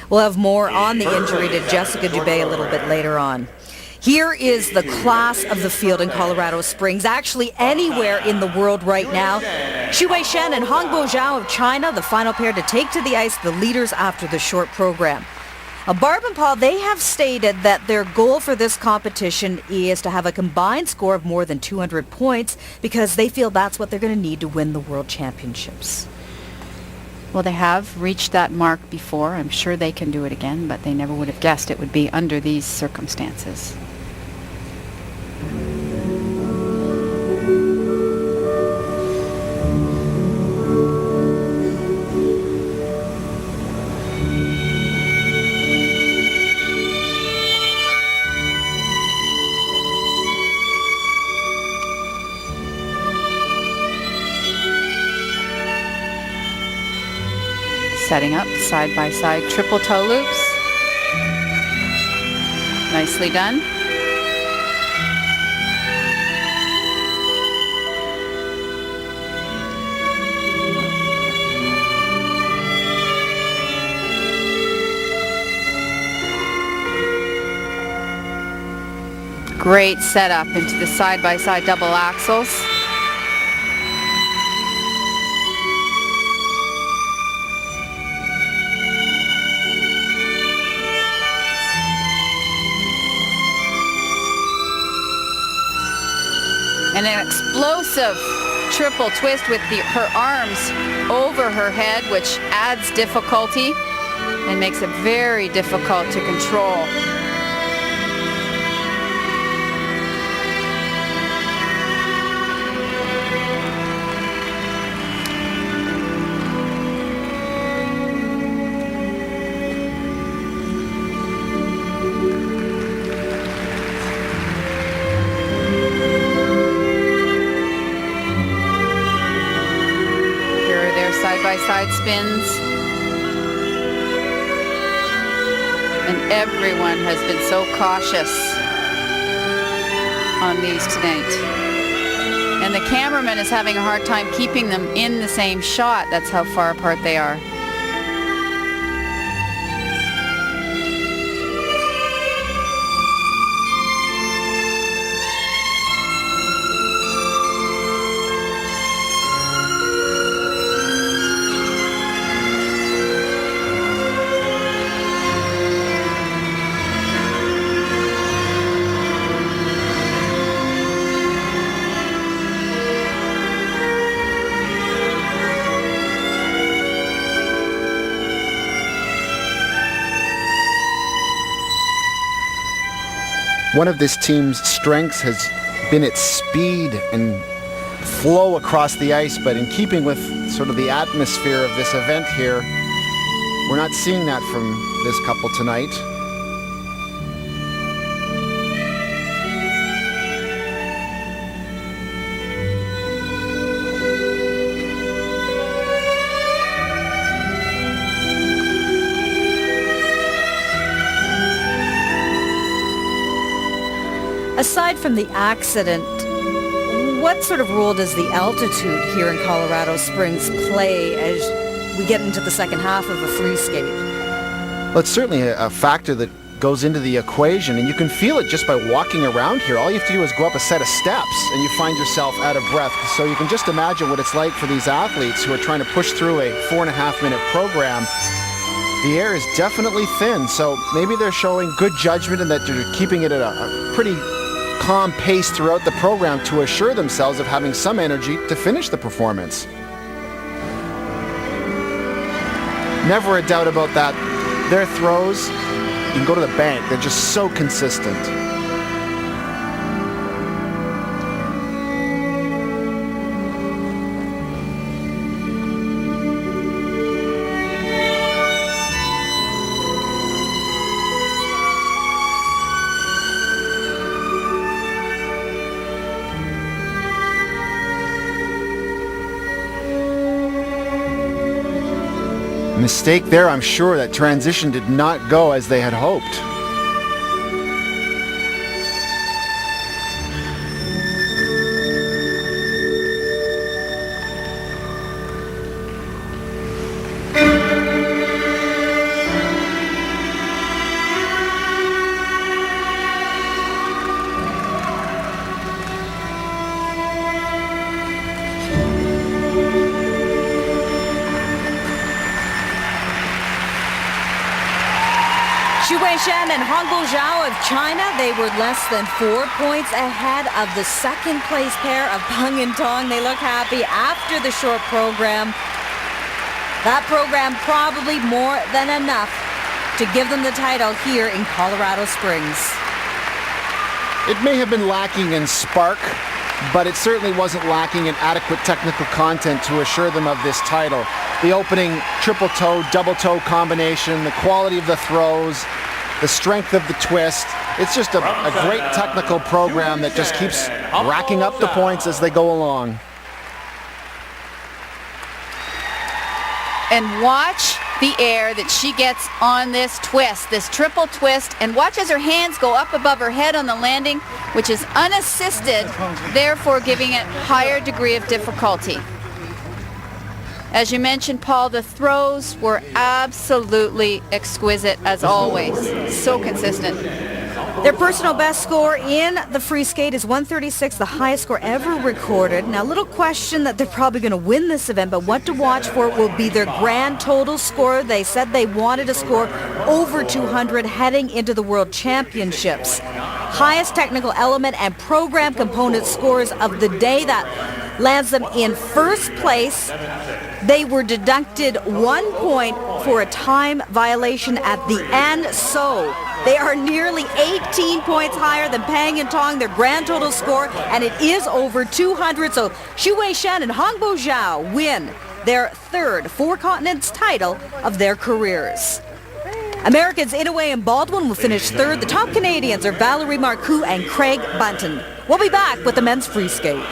We'll have more on the injury to Jessica Dubé a little bit later on. Here is the class of the field in Colorado Springs, actually anywhere in the world right now. Shen and Hongbo Zhao of China, the final pair to take to the ice, the leaders after the short program. Barb and Paul, they have stated that their goal for this competition is to have a combined score of more than 200 points because they feel that's what they're going to need to win the World Championships. Well, they have reached that mark before. I'm sure they can do it again, but they never would have guessed it would be under these circumstances. Setting up side-by-side triple toe loops. Nicely done. Great setup into the side-by-side double axels. And an explosive triple twist with her arms over her head, which adds difficulty and makes it very difficult to control. Side-by-side spins. And everyone has been so cautious on these tonight. And the cameraman is having a hard time keeping them in the same shot. That's how far apart they are. One of this team's strengths has been its speed and flow across the ice, but in keeping with sort of the atmosphere of this event here, we're not seeing that from this couple tonight. Aside from the accident, what sort of role does the altitude here in Colorado Springs play as we get into the second half of a free skate? Well, it's certainly a factor that goes into the equation, and you can feel it just by walking around here. All you have to do is go up a set of steps and you find yourself out of breath. So you can just imagine what it's like for these athletes who are trying to push through a 4.5-minute program. The air is definitely thin, so maybe they're showing good judgment and that they're keeping it at a pretty calm pace throughout the program to assure themselves of having some energy to finish the performance. Never a doubt about that. Their throws, you can go to the bank. They're just so consistent. Mistake there, I'm sure. That transition did not go as they had hoped. Shen and Hongbo Zhao of China, they were less than 4 points ahead of the second place pair of Peng and Tong. They look happy after the short program. That program probably more than enough to give them the title here in Colorado Springs. It may have been lacking in spark, but it certainly wasn't lacking in adequate technical content to assure them of this title. The opening triple toe, double toe combination, the quality of the throws, the strength of the twist. It's just a great technical program that just keeps racking up the points as they go along. And watch the air that she gets on this twist, this triple twist, and watch as her hands go up above her head on the landing, which is unassisted, therefore giving it higher degree of difficulty. As you mentioned, Paul, the throws were absolutely exquisite as always. So consistent. Their personal best score in the free skate is 136, the highest score ever recorded. Now, little question that they're probably going to win this event, but what to watch for will be their grand total score. They said they wanted to score over 200 heading into the World Championships. Highest technical element and program component scores of the day that lands them in first place. They were deducted 1 point for a time violation at the end, so they are nearly 18 points higher than Peng and Tong, their grand total score, and it is over 200. So Shen and Hongbo Zhao win their third Four Continents title of their careers. Americans Inouye and Baldwin will finish third. The top Canadians are Valerie Marcoux and Craig Bunton. We'll be back with the men's free skate.